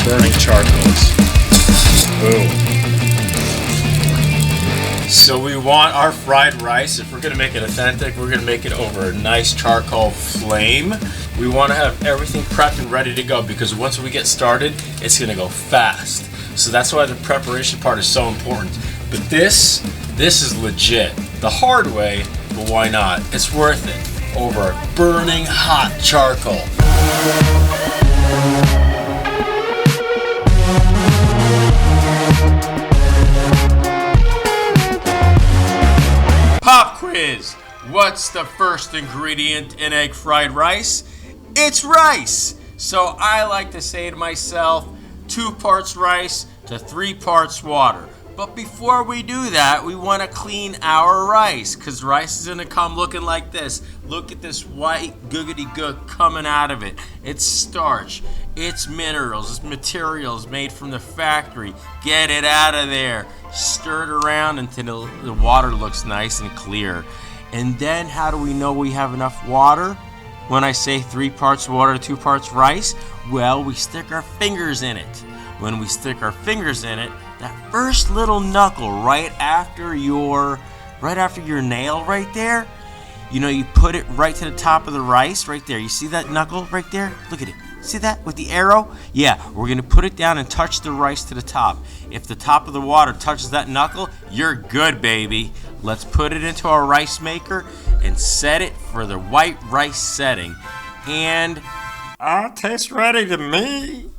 burning charcoals. Boom. So we want our fried rice, if we're gonna make it authentic, we're gonna make it over a nice charcoal flame. We wanna have everything prepped and ready to go because once we get started, it's gonna go fast. So that's why the preparation part is so important. But this is legit. The hard way, but why not? It's worth it over burning hot charcoal. Pop quiz! What's the first ingredient in egg fried rice? It's rice! So I like to say to myself, 2 parts rice to 3 parts water. But before we do that, we want to clean our rice, because rice is going to come looking like this. Look at this white googity gook coming out of it. It's starch, it's minerals, it's materials made from the factory. Get it out of there. Stir it around until the water looks nice and clear. And then how do we know we have enough water? When I say 3 parts water to 2 parts rice, well, we stick our fingers in it. When we stick our fingers in it, that first little knuckle right after your nail right there, you know, you put it right to the top of the rice right there. You see that knuckle right there? Look at it. See that with the arrow? Yeah, we're going to put it down and touch the rice to the top. If the top of the water touches that knuckle, you're good, baby. Let's put it into our rice maker and set it for the white rice setting. And it tastes ready to me.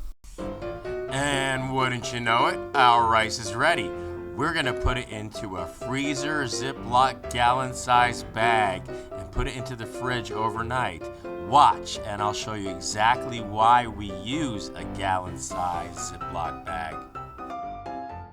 And wouldn't you know it, our rice is ready. We're gonna put it into a freezer Ziploc gallon-sized bag and put it into the fridge overnight. Watch, and I'll show you exactly why we use a gallon-sized Ziploc bag.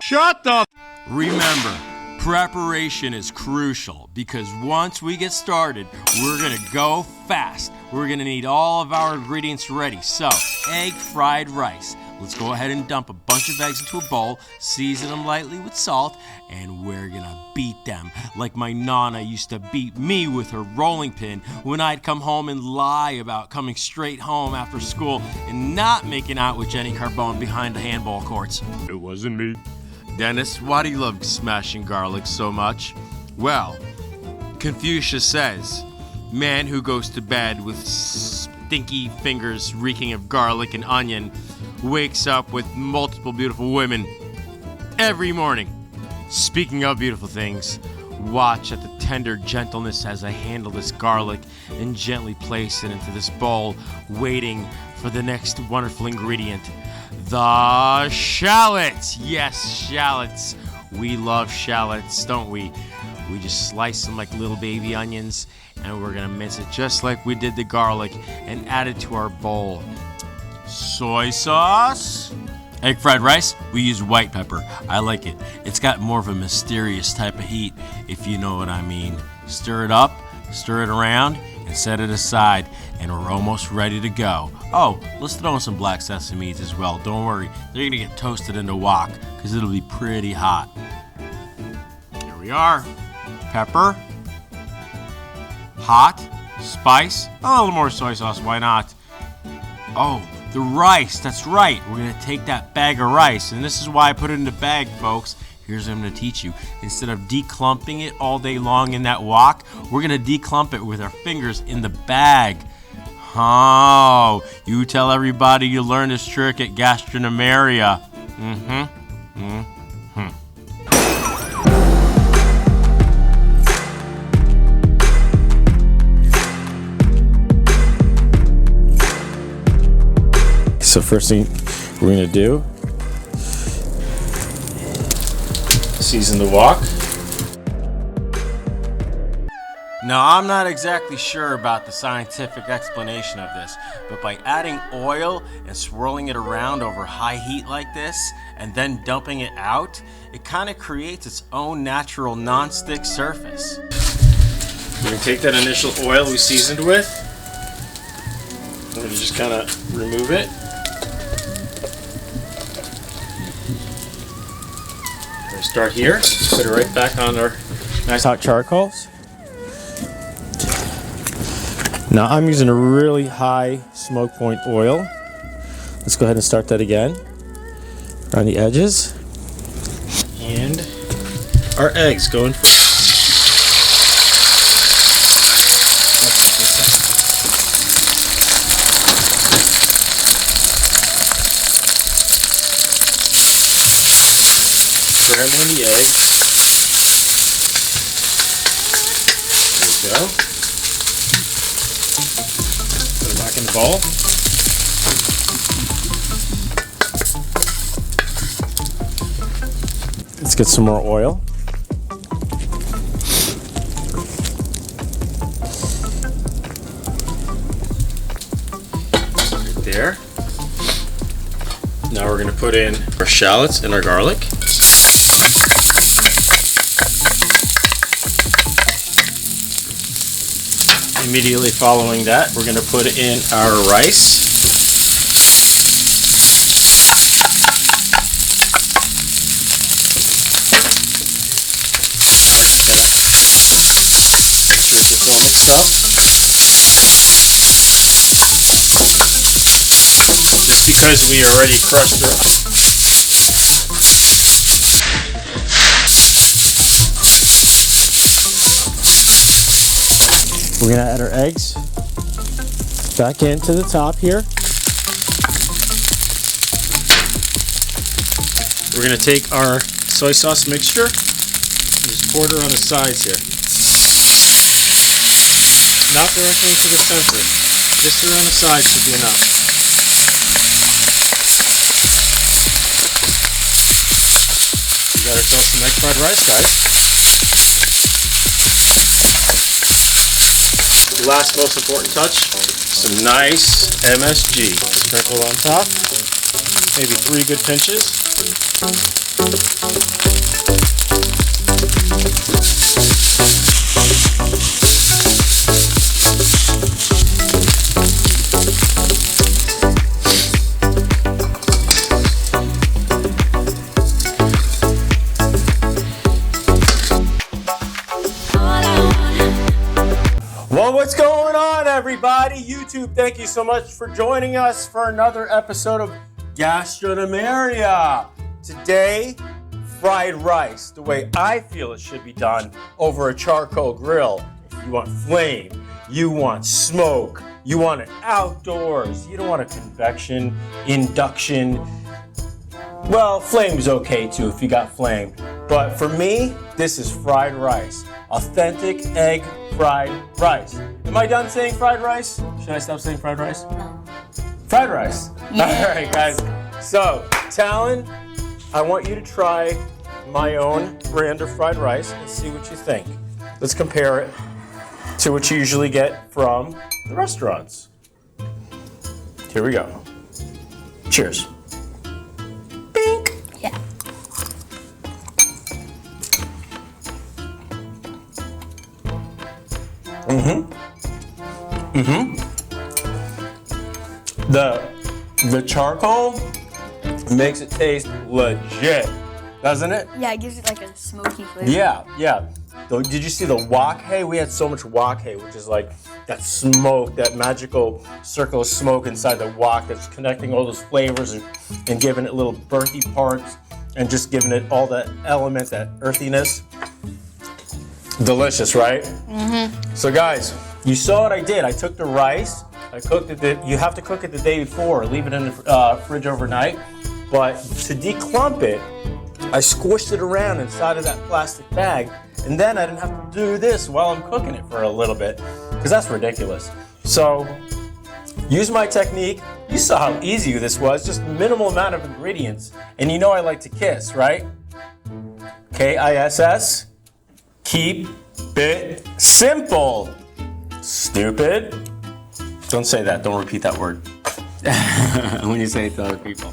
Shut the... Remember, preparation is crucial because once we get started, we're gonna go fast. We're gonna need all of our ingredients ready. So, egg fried rice. Let's go ahead and dump a bunch of eggs into a bowl, season them lightly with salt, and we're gonna beat them like my nana used to beat me with her rolling pin when I'd come home and lie about coming straight home after school and not making out with Jenny Carbone behind the handball courts. It wasn't me. Dennis, why do you love smashing garlic so much? Well, Confucius says, man who goes to bed with stinky fingers reeking of garlic and onion wakes up with multiple beautiful women every morning. Speaking of beautiful things, watch at the tender gentleness as I handle this garlic and gently place it into this bowl, waiting for the next wonderful ingredient, the shallots. Yes, shallots. We love shallots, don't we? We just slice them like little baby onions, and we're gonna mince it just like we did the garlic and add it to our bowl. Soy sauce. Egg fried rice, we use white pepper. I like it. It's got more of a mysterious type of heat, if you know what I mean. Stir it up, stir it around, and set it aside, and we're almost ready to go. Oh, let's throw in some black sesame seeds as well. Don't worry, they're gonna get toasted into wok, because it'll be pretty hot. Here we are. Pepper. Hot. Spice. A little more soy sauce, why not? Oh, the rice, that's right. We're gonna take that bag of rice, and this is why I put it in the bag, folks. Here's what I'm gonna teach you. Instead of declumping it all day long in that wok, we're gonna declump it with our fingers in the bag. Oh, you tell everybody you learned this trick at Gastronomeria. So first thing we're gonna do, season the wok. Now, I'm not exactly sure about the scientific explanation of this, but by adding oil and swirling it around over high heat like this, and then dumping it out, it kind of creates its own natural non-stick surface. We're gonna take that initial oil we seasoned with, we're gonna just kind of remove it. Start here, put it right back on our nice hot charcoals. Now I'm using a really high smoke point oil. Let's go ahead and start that again. around the edges. And our eggs going first. Scrambling the eggs. There we go. Put it back in the bowl. Let's get some more oil. Right there. Now we're going to put in our shallots and our garlic. Immediately following that, we're going to put in our rice. Make sure it gets all mixed up. Just because we already crushed it. We're going to add our eggs back into the top here. We're going to take our soy sauce mixture and just pour it around the sides here. Not directly into the center, just around the sides should be enough. We got ourselves some egg fried rice, guys. Last most important touch, some nice MSG sprinkled on top, maybe 3 good pinches. Well, what's going on, everybody? YouTube, thank you so much for joining us for another episode of GASTRONOMERIA. Today, fried rice, the way I feel it should be done over a charcoal grill. If you want flame, you want smoke, you want it outdoors, you don't want a convection, induction. Well, flame's okay too if you got flame. But for me, this is fried rice. Authentic egg fried rice. Am I done saying fried rice? Should I stop saying fried rice? No. Fried rice. Yes. All right, guys. So, Talon, I want you to try my own brand of fried rice and see what you think. Let's compare it to what you usually get from the restaurants. Here we go. Cheers. Bink. Yeah. The charcoal makes it taste legit, doesn't it? Yeah, it gives it like a smoky flavor. Yeah. Did you see the wok hay? We had so much wok hay, which is like that smoke, that magical circle of smoke inside the wok that's connecting all those flavors and giving it little birthy parts and just giving it all that element, that earthiness. Delicious, right? Mm-hmm. So guys, you saw what I did. I took the rice, I cooked it. You have to cook it the day before, leave it in the fridge overnight. But to declump it, I squished it around inside of that plastic bag, and then I didn't have to do this while I'm cooking it for a little bit, because that's ridiculous. So use my technique. You saw how easy this was, just minimal amount of ingredients. And you know I like to kiss, right? KISS. Keep it simple. Stupid. Don't say that. Don't repeat that word when you say it to other people.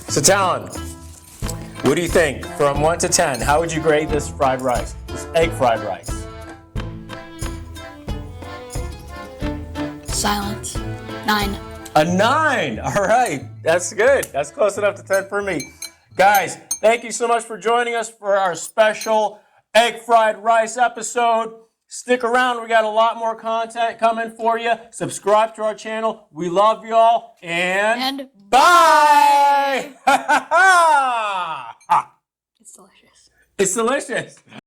So, Talon, what do you think? From 1 to 10, how would you grade this fried rice? This egg fried rice? Silence. 9. A 9. All right. That's good. That's close enough to 10 for me. Guys, thank you so much for joining us for our special egg fried rice episode. Stick around. We got a lot more content coming for you. Subscribe to our channel. We love y'all. And And bye. Hey! It's delicious. It's delicious.